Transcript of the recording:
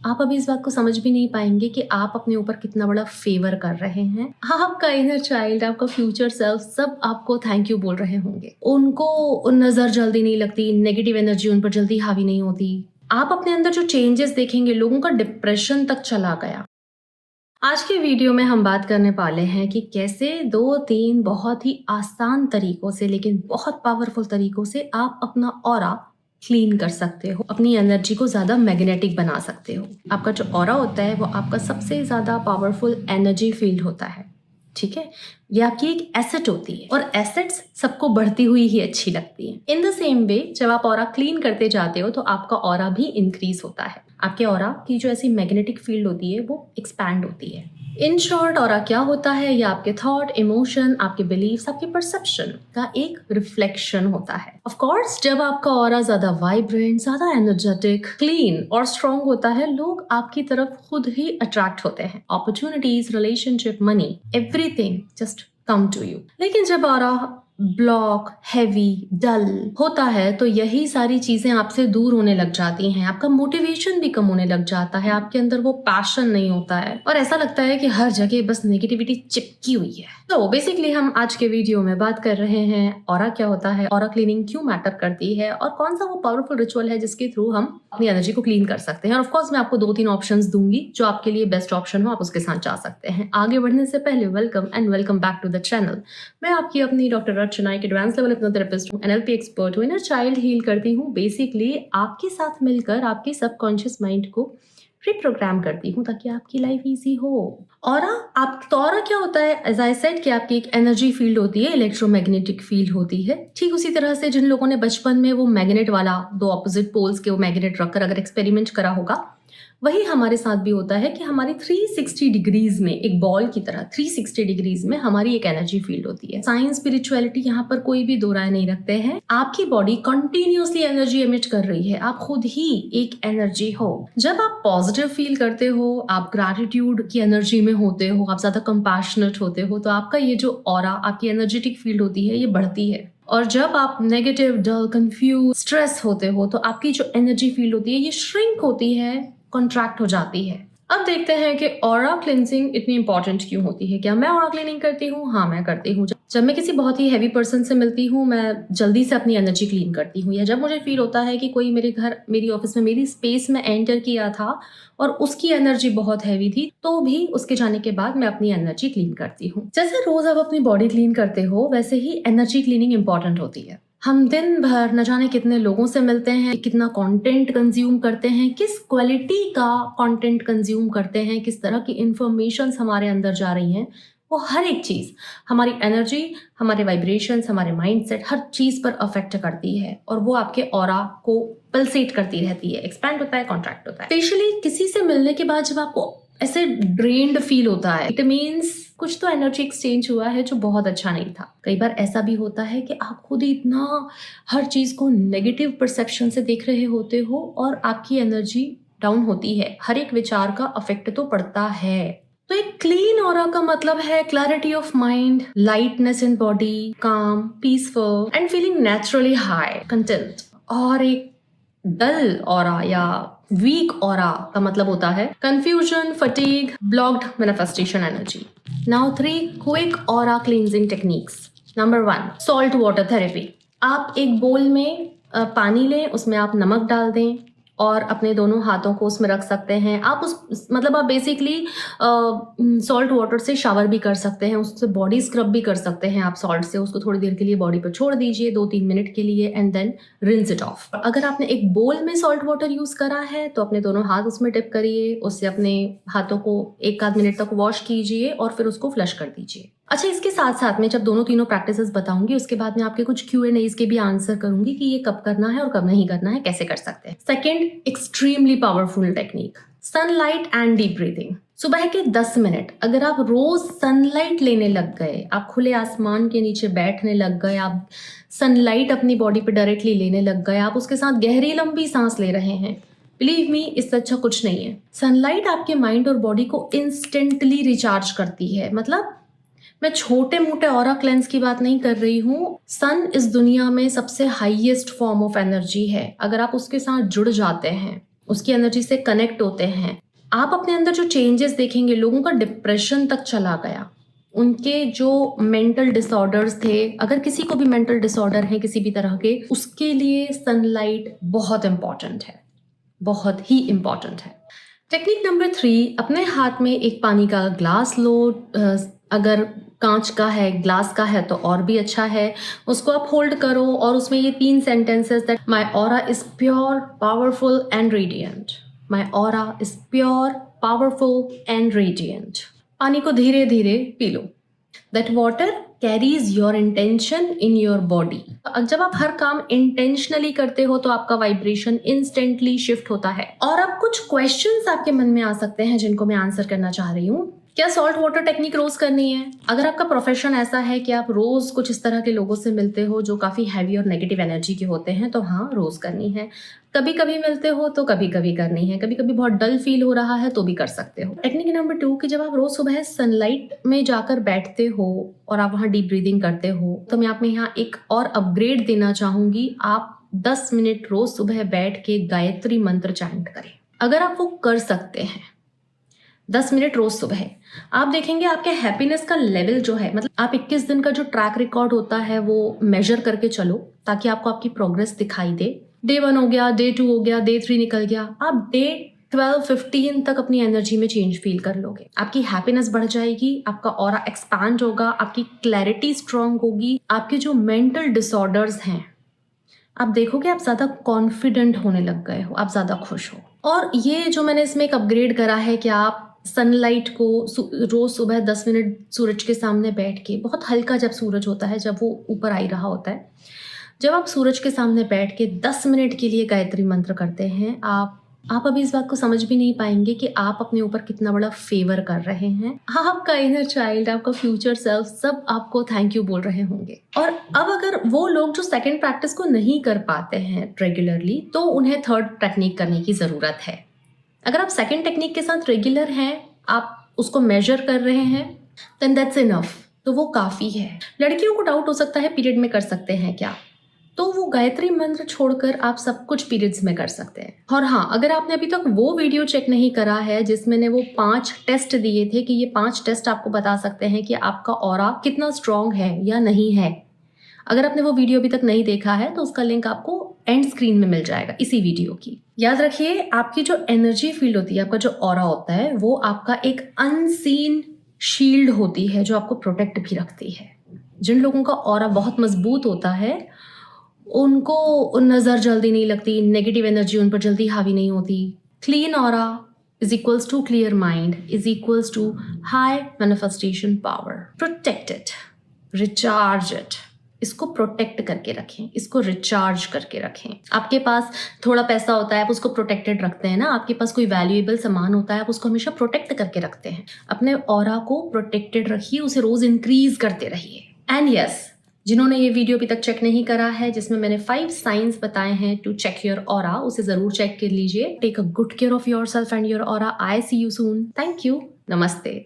आप अभी इस बात को समझ भी नहीं पाएंगे कि आप अपने ऊपर कितना बड़ा फेवर कर रहे हैं। आपका इनर चाइल्ड, आपका फ्यूचर सेल्फ सब आपको थैंक यू बोल रहे होंगे। उनको नजर जल्दी नहीं लगती, नेगेटिव एनर्जी उन पर जल्दी हावी नहीं होती। आप अपने अंदर जो चेंजेस देखेंगे, लोगों का डिप्रेशन तक चला गया। आज के वीडियो में हम बात करने वाले हैं कि कैसे 2-3 बहुत ही आसान तरीकों से लेकिन बहुत पावरफुल तरीकों से आप अपना ऑरा क्लीन कर सकते हो, अपनी एनर्जी को ज्यादा मैग्नेटिक बना सकते हो। आपका जो ऑरा होता है वो आपका सबसे ज्यादा पावरफुल एनर्जी फील्ड होता है, ठीक है। ये आपकी एक एसेट होती है और एसेट्स सबको बढ़ती हुई ही अच्छी लगती है। इन द सेम वे जब आप ऑरा क्लीन करते जाते हो तो आपका ऑरा भी इंक्रीज होता है। आपके ऑरा की जो ऐसी मैग्नेटिक फील्ड होती है वो एक्सपैंड होती है। इन शॉर्ट ऑरा क्या होता है? ये आपके थॉट, इमोशन, आपके बिलीव्स, आपके परसेप्शन का एक रिफ्लेक्शन होता है। ऑफ कोर्स जब आपका ऑरा ज्यादा वाइब्रेंट, ज्यादा एनर्जेटिक, क्लीन और स्ट्रॉन्ग होता है, लोग आपकी तरफ खुद ही अट्रैक्ट होते हैं। Opportunities, relationship, money, everything just come to you. लेकिन जब ऑरा ब्लॉक, हैवी, डल होता है तो यही सारी चीजें आपसे दूर होने लग जाती हैं। आपका मोटिवेशन भी कम होने लग जाता है, आपके अंदर वो पैशन नहीं होता है और ऐसा लगता है कि हर जगह बस नेगेटिविटी चिपकी हुई है। तो बेसिकली हम आज के वीडियो में बात कर रहे हैं ऑरा क्या होता है, ऑरा क्लीनिंग क्यों मैटर करती है और कौन सा वो पावरफुल रिचुअल है जिसके थ्रू हम अपनी एनर्जी को क्लीन कर सकते हैं। और ऑफकोर्स मैं आपको 2-3 ऑप्शंस दूंगी, जो आपके लिए बेस्ट ऑप्शन हो आप उसके साथ जा सकते हैं। आगे बढ़ने से पहले welcome and welcome back to the channel. मैं आपकी अपनी डॉक्टर अर्चना, एक एडवांस लेवल हिप्नोथेरेपिस्ट हूँ, एनएलपी एक्सपर्ट हूँ, इनर चाइल्ड हील करती हूँ। बेसिकली आपके साथ मिलकर आपके सबकॉन्शियस माइंड को रिप्रोग्राम करती हूँ ताकि आपकी लाइफ इजी हो। ऑरा क्या होता है? एज आई सेड कि आपकी एक एनर्जी फील्ड होती है, इलेक्ट्रोमैग्नेटिक फील्ड होती है। ठीक उसी तरह से जिन लोगों ने बचपन में वो मैग्नेट वाला, दो ऑपोजिट पोल्स के वो मैग्नेट रखकर अगर एक्सपेरिमेंट करा होगा, वही हमारे साथ भी होता है कि हमारी 360 डिग्रीज में, एक बॉल की तरह 360 डिग्रीज में हमारी एक एनर्जी फील्ड होती है। साइंस, स्पिरिचुअलिटी, यहाँ पर कोई भी दो राय नहीं रखते हैं। आपकी बॉडी कंटिन्यूअसली एनर्जी एमिट कर रही है, आप खुद ही एक एनर्जी हो। जब आप पॉजिटिव फील करते हो, आप ग्रैटिट्यूड की एनर्जी में होते हो, आप ज्यादा कंपैशनेट होते हो, तो आपका ये जो ऑरा, आपकी एनर्जेटिक फील्ड होती है, ये बढ़ती है। और जब आप नेगेटिव, डल, कंफ्यूज, स्ट्रेस होते हो तो आपकी जो एनर्जी फील्ड होती है ये श्रिंक होती है, कॉन्ट्रैक्ट हो जाती है। अब देखते हैं कि ऑरा क्लिनजिंग इतनी इंपॉर्टेंट क्यों होती है। क्या मैं ऑरा क्लीनिंग करती हूँ? हाँ, मैं करती हूँ। जब मैं किसी बहुत ही हैवी पर्सन से मिलती हूँ, मैं जल्दी से अपनी एनर्जी क्लीन करती हूँ। या जब मुझे फील होता है कि कोई मेरे घर, मेरी ऑफिस में, मेरी स्पेस में एंटर किया था और उसकी एनर्जी बहुत हैवी थी, तो भी उसके जाने के बाद मैं अपनी एनर्जी क्लीन करती हूँ। जैसे रोज आप अपनी बॉडी क्लीन करते हो, वैसे ही एनर्जी क्लीनिंग इंपॉर्टेंट होती है। हम दिन भर न जाने कितने लोगों से मिलते हैं, कितना कंटेंट कंज्यूम करते हैं, किस क्वालिटी का कंटेंट कंज्यूम करते हैं, किस तरह की इंफॉर्मेशन हमारे अंदर जा रही हैं, वो हर एक चीज हमारी एनर्जी, हमारे वाइब्रेशंस, हमारे माइंडसेट, हर चीज पर अफेक्ट करती है और वो आपके ऑरा को पल्सेट करती रहती है, एक्सपैंड होता है, कॉन्ट्रैक्ट होता है। स्पेशली किसी से मिलने के बाद जब आपको ऐसे ड्रेन्ड फील होता है, इट मीन्स कुछ तो एनर्जी एक्सचेंज हुआ है जो बहुत अच्छा नहीं था। कई बार ऐसा भी होता है कि आप खुद ही इतना हर चीज को नेगेटिव परसेप्शन से देख रहे होते हो और आपकी एनर्जी डाउन होती है। हर एक विचार का अफेक्ट तो पड़ता है। तो एक क्लीन ऑरा का मतलब है clarity of mind, lightness in body, calm, peaceful and feeling naturally high, content. और एक डल ऑरा या वीक ऑरा का मतलब होता है confusion, fatigue, blocked manifestation energy. Now 3 quick aura cleansing techniques. Number 1, salt water therapy. आप एक बोल में पानी लें, उसमें आप नमक डाल दें और अपने दोनों हाथों को उसमें रख सकते हैं। आप आप बेसिकली सॉल्ट वाटर से शावर भी कर सकते हैं, उससे बॉडी स्क्रब भी कर सकते हैं। आप सॉल्ट से उसको थोड़ी देर के लिए बॉडी पर छोड़ दीजिए, 2-3 मिनट के लिए, and then rinse it off. अगर आपने एक बोल में सॉल्ट वाटर यूज करा है तो अपने दोनों हाथ उसमें डिप करिए, उससे अपने हाथों को 1-आध मिनट तक वॉश कीजिए और फिर उसको फ्लश कर दीजिए। अच्छा, इसके साथ साथ में जब दोनों तीनों प्रैक्टिसेस बताऊंगी, उसके बाद में आपके कुछ Q&As के भी आंसर करूंगी कि ये कब करना है और कब नहीं करना है, कैसे कर सकते हैं। Second, extremely powerful technique, sunlight and deep breathing. सुबह के 10 मिनट अगर आप रोज सनलाइट लेने लग गए, आप खुले आसमान के नीचे बैठने लग गए, आप सनलाइट अपनी बॉडी पे डायरेक्टली लेने लग गए, आप उसके साथ गहरी लंबी सांस ले रहे हैं, बिलीव मी, इससे अच्छा कुछ नहीं है। सनलाइट आपके माइंड और बॉडी को इंस्टेंटली रिचार्ज करती है। मतलब मैं छोटे मोटे ऑरा क्लेंस की बात नहीं कर रही हूँ। सन इस दुनिया में सबसे हाईएस्ट फॉर्म ऑफ एनर्जी है। अगर आप उसके साथ जुड़ जाते हैं उसकी एनर्जी से कनेक्ट होते हैं, आप अपने अंदर जो चेंजेस देखेंगे, लोगों का डिप्रेशन तक चला गया, उनके जो मेंटल डिसऑर्डर्स थे, अगर किसी को भी मेंटल डिसऑर्डर है किसी भी तरह के, उसके लिए सनलाइट बहुत इंपॉर्टेंट है, बहुत ही इंपॉर्टेंट है। टेक्निक नंबर 3, अपने हाथ में एक पानी का ग्लास लो, अगर कांच का है, ग्लास का है तो और भी अच्छा है। उसको आप होल्ड करो और उसमें ये 3 sentences that my aura is pure, powerful and radiant. My aura is pure, powerful and radiant. पानी को धीरे धीरे P low. That water carries your intention in your body. जब आप हर काम इंटेंशनली करते हो तो आपका वाइब्रेशन इंस्टेंटली शिफ्ट होता है। और अब कुछ क्वेश्चंस आपके मन में आ सकते हैं जिनको मैं आंसर करना चाह रही हूँ। क्या सॉल्ट वाटर टेक्निक रोज करनी है? अगर आपका प्रोफेशन ऐसा है कि आप रोज कुछ इस तरह के लोगों से मिलते हो जो काफी हैवी और नेगेटिव एनर्जी के होते हैं, तो हाँ, रोज करनी है। कभी कभी मिलते हो तो कभी कभी करनी है, कभी कभी बहुत डल फील हो रहा है तो भी कर सकते हो। टेक्निक नंबर 2 कि जब आप रोज सुबह सनलाइट में जाकर बैठते हो और आप वहां डीप ब्रीदिंग करते हो, तो मैं आपको यहाँ एक और अपग्रेड देना चाहूंगी। आप 10 मिनट रोज सुबह बैठ के गायत्री मंत्र चैंट करें। अगर आप वो कर सकते हैं 10 मिनट रोज सुबह, आप देखेंगे आपके हैप्पीनेस का लेवल जो है, मतलब आप 21 दिन का जो ट्रैक रिकॉर्ड होता है वो मेजर करके चलो, ताकि आपको आपकी प्रोग्रेस दिखाई दे। डे 1 हो गया, डे 2 हो गया, डे 3 निकल गया, आप डे 12-15 तक अपनी एनर्जी में चेंज फील कर लोगे। आपकी हैप्पीनेस बढ़ जाएगी, आपका ऑरा एक्सपैंड होगा, आपकी क्लैरिटी स्ट्रांग होगी, आपके जो मेंटल डिसऑर्डर्स हैं, आप देखोगे आप ज्यादा कॉन्फिडेंट होने लग गए हो, आप ज्यादा खुश हो। और ये जो मैंने इसमें एक अपग्रेड करा है कि आप सनलाइट को रोज सुबह 10 मिनट सूरज के सामने बैठ के, बहुत हल्का जब सूरज होता है, जब वो ऊपर आ ही रहा होता है, जब आप सूरज के सामने बैठ के 10 मिनट के लिए गायत्री मंत्र करते हैं, आप अभी इस बात को समझ भी नहीं पाएंगे कि आप अपने ऊपर कितना बड़ा फेवर कर रहे हैं। आपका इनर चाइल्ड, आपका फ्यूचर सेल्फ, सब आपको थैंक यू बोल रहे होंगे। और अब अगर वो लोग जो सेकंड प्रैक्टिस को नहीं कर पाते हैं रेगुलरली, तो उन्हें थर्ड टेक्निक करने की जरूरत है। अगर आप सेकंड टेक्निक के साथ रेगुलर हैं, आप उसको मेजर कर रहे हैं, देन दैट्स इनफ, तो वो काफी है। लड़कियों को डाउट हो सकता है पीरियड में कर सकते हैं क्या, तो वो गायत्री मंत्र छोड़कर आप सब कुछ पीरियड्स में कर सकते हैं। और हाँ, अगर आपने अभी तक वो वीडियो चेक नहीं करा है जिसमें ने वो 5 टेस्ट दिए थे कि ये 5 टेस्ट आपको बता सकते हैं कि आपका ऑरा कितना स्ट्रांग है या नहीं है, अगर आपने वो वीडियो अभी तक नहीं देखा है तो उसका लिंक आपको एंड स्क्रीन में मिल जाएगा इसी वीडियो की। याद रखिए, आपकी जो एनर्जी फील्ड होती है, आपका जो ऑरा होता है, वो आपका एक अनसीन शील्ड होती है जो आपको प्रोटेक्ट भी रखती है। जिन लोगों का ऑरा बहुत मजबूत होता है, उनको नजर जल्दी नहीं लगती, नेगेटिव एनर्जी उन पर जल्दी हावी नहीं होती। Clean aura is equals to clear mind is equals to high manifestation power. Protect it, recharge it. इसको प्रोटेक्ट करके रखें, इसको रिचार्ज करके रखें। आपके पास थोड़ा पैसा होता है, आप उसको प्रोटेक्टेड रखते हैं ना। आपके पास कोई वैल्यूएबल सामान होता है, आप उसको हमेशा प्रोटेक्ट करके रखते हैं। अपने ऑरा को प्रोटेक्टेड रखिए, उसे रोज इंक्रीज करते रहिए। एंड यस, जिन्होंने ये वीडियो अभी तक चेक नहीं करा है, जिसमें मैंने 5 साइंस बताए हैं टू चेक योर ऑरा, उसे जरूर चेक कर लीजिए। Take a good care of your self and your aura. I see you soon. Thank you. नमस्ते।